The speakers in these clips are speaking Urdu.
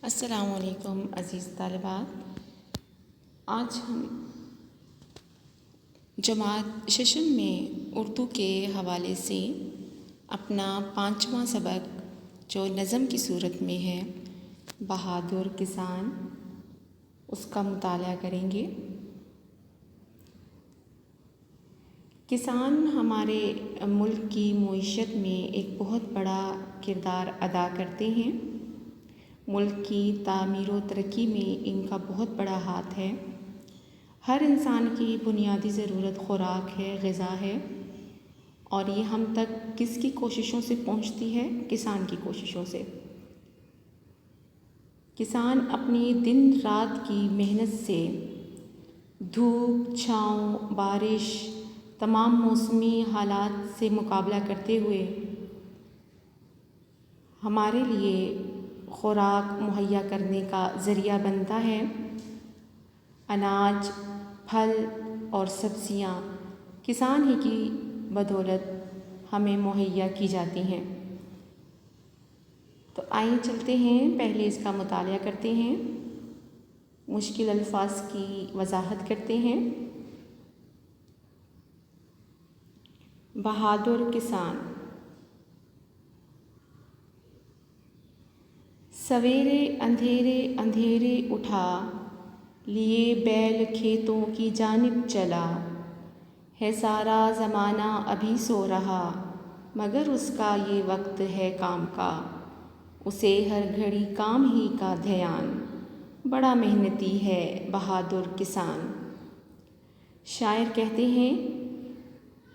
السلام علیکم عزیز طالبات، آج ہم جماعت سیشن میں اردو کے حوالے سے اپنا 5واں سبق جو نظم کی صورت میں ہے بہادر کسان، اس کا مطالعہ کریں گے۔ کسان ہمارے ملک کی معیشت میں ایک بہت بڑا کردار ادا کرتے ہیں۔ ملک کی تعمیر و ترقی میں ان کا بہت بڑا ہاتھ ہے۔ ہر انسان کی بنیادی ضرورت خوراک ہے، غذا ہے، اور یہ ہم تک کس کی کوششوں سے پہنچتی ہے؟ کسان کی کوششوں سے۔ کسان اپنی دن رات کی محنت سے دھوپ، چھاؤں، بارش، تمام موسمی حالات سے مقابلہ کرتے ہوئے ہمارے لیے خوراک مہیا کرنے کا ذریعہ بنتا ہے۔ اناج، پھل اور سبزیاں کسان ہی کی بدولت ہمیں مہیا کی جاتی ہیں۔ تو آئیں چلتے ہیں، پہلے اس کا مطالعہ کرتے ہیں، مشکل الفاظ کی وضاحت کرتے ہیں۔ بہادر کسان۔ سویرے اندھیرے اندھیرے اٹھا، لیے بیل کھیتوں کی جانب چلا، ہے سارا زمانہ ابھی سو رہا، مگر اس کا یہ وقت ہے کام کا، اسے ہر گھڑی کام ہی کا دھیان، بڑا محنتی ہے بہادر کسان۔ شاعر کہتے ہیں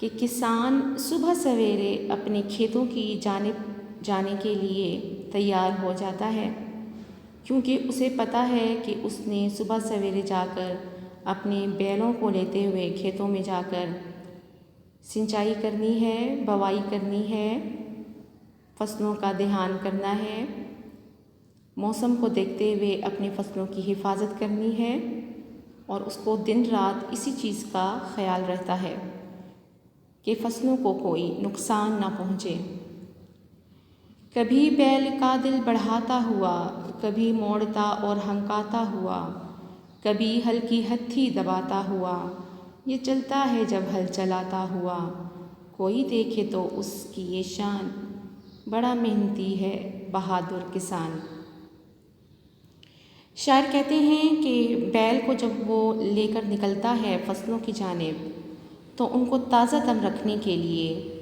کہ کسان صبح سویرے اپنے کھیتوں کی جانب جانے کے لیے تیار ہو جاتا ہے، کیونکہ اسے پتہ ہے کہ اس نے صبح سویرے جا کر اپنے بیلوں کو لیتے ہوئے کھیتوں میں جا کر سنچائی کرنی ہے، بوائی کرنی ہے، فصلوں کا دھیان کرنا ہے، موسم کو دیکھتے ہوئے اپنی فصلوں کی حفاظت کرنی ہے، اور اس کو دن رات اسی چیز کا خیال رہتا ہے کہ فصلوں کو کوئی نقصان نہ پہنچے۔ کبھی بیل کا دل بڑھاتا ہوا، کبھی موڑتا اور ہنکاتا ہوا، کبھی ہلکی ہتھی دباتا ہوا، یہ چلتا ہے جب ہل چلاتا ہوا، کوئی دیکھے تو اس کی یہ شان، بڑا محنتی ہے بہادر کسان۔ شاعر کہتے ہیں کہ بیل کو جب وہ لے کر نکلتا ہے فصلوں کی جانب، تو ان کو تازہ دم رکھنے کے لیے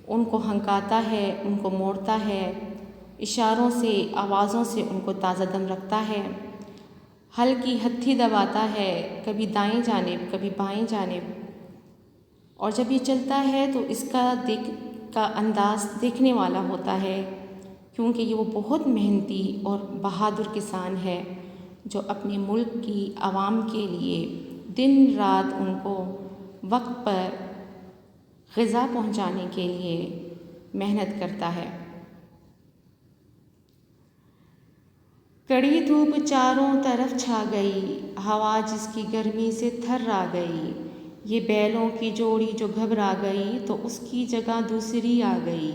ان کو ہنکاتا ہے، ان کو موڑتا ہے، اشاروں سے، آوازوں سے ان کو تازہ دم رکھتا ہے، ہل کی ہتھی دباتا ہے، کبھی دائیں جانب کبھی بائیں جانب، اور جب یہ چلتا ہے تو اس کا انداز دیکھنے والا ہوتا ہے، کیونکہ یہ وہ بہت محنتی اور بہادر کسان ہے جو اپنے ملک کی عوام کے لیے دن رات ان کو وقت پر غذا پہنچانے کے لیے محنت کرتا ہے۔ کڑی دھوپ چاروں طرف چھا گئی، ہوا جس کی گرمی سے تھرا گئی، یہ بیلوں کی جوڑی جو گھبرا گئی، تو اس کی جگہ دوسری آ گئی،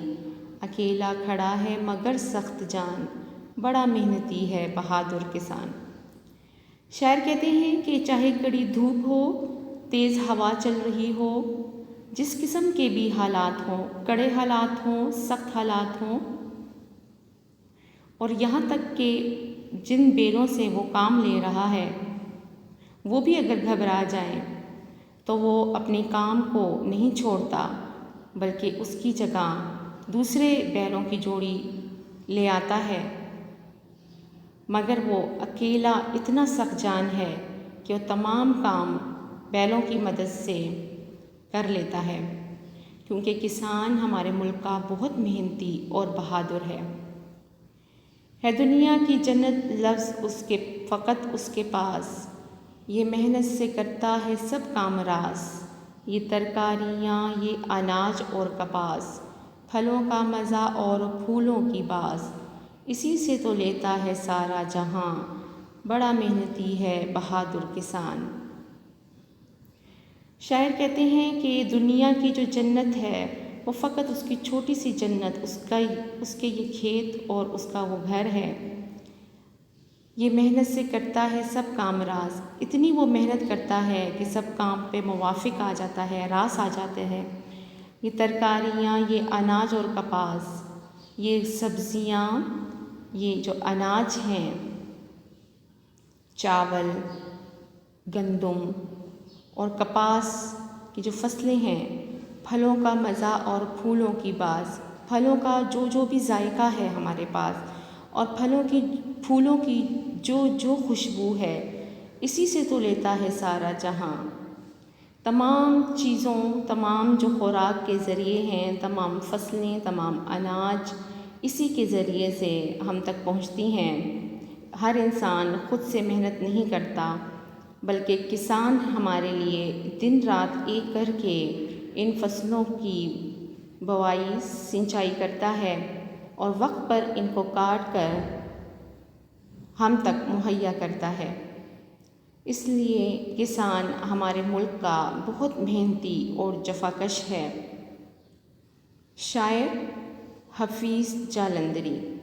اکیلا کھڑا ہے مگر سخت جان، بڑا محنتی ہے بہادر کسان۔ شاعر کہتے ہیں کہ چاہے کڑی دھوپ ہو، تیز ہوا چل رہی ہو، جس قسم کے بھی حالات ہوں، کڑے حالات ہوں، سخت حالات ہوں، اور یہاں تک کہ جن بیلوں سے وہ کام لے رہا ہے وہ بھی اگر گھبرا جائیں تو وہ اپنے کام کو نہیں چھوڑتا، بلکہ اس کی جگہ دوسرے بیلوں کی جوڑی لے آتا ہے، مگر وہ اکیلا اتنا سخت جان ہے کہ وہ تمام کام بیلوں کی مدد سے کر لیتا ہے، کیونکہ کسان ہمارے ملک کا بہت محنتی اور بہادر ہے۔ دنیا کی جنت لفظ فقط اس کے پاس، یہ محنت سے کرتا ہے سب کام راس، یہ ترکاریاں، یہ اناج اور کپاس، پھلوں کا مزہ اور پھولوں کی باس، اسی سے تو لیتا ہے سارا جہاں، بڑا محنتی ہے بہادر کسان۔ شاعر کہتے ہیں کہ دنیا کی جو جنت ہے وہ فقط اس کی چھوٹی سی جنت، اس کے یہ کھیت اور اس کا وہ گھر ہے، یہ محنت سے کرتا ہے سب کام راز، اتنی وہ محنت کرتا ہے کہ سب کام پہ موافق آ جاتا ہے، راس آ جاتے ہیں۔ یہ ترکاریاں، یہ اناج اور کپاس، یہ سبزیاں، یہ جو اناج ہیں، چاول، گندم اور کپاس کی جو فصلیں ہیں، پھلوں کا مزہ اور پھولوں کی باز، پھلوں کا جو بھی ذائقہ ہے ہمارے پاس، اور پھولوں کی جو خوشبو ہے، اسی سے تو لیتا ہے سارا جہاں۔ تمام چیزوں، تمام جو خوراک کے ذریعے ہیں، تمام فصلیں، تمام اناج اسی کے ذریعے سے ہم تک پہنچتی ہیں۔ ہر انسان خود سے محنت نہیں کرتا، بلکہ کسان ہمارے لیے دن رات ایک کر کے ان فصلوں کی بوائی، سینچائی کرتا ہے اور وقت پر ان کو کاٹ کر ہم تک مہیا کرتا ہے۔ اس لیے کسان ہمارے ملک کا بہت محنتی اور جفاکش ہے۔ شاعر حفیظ جالندھری۔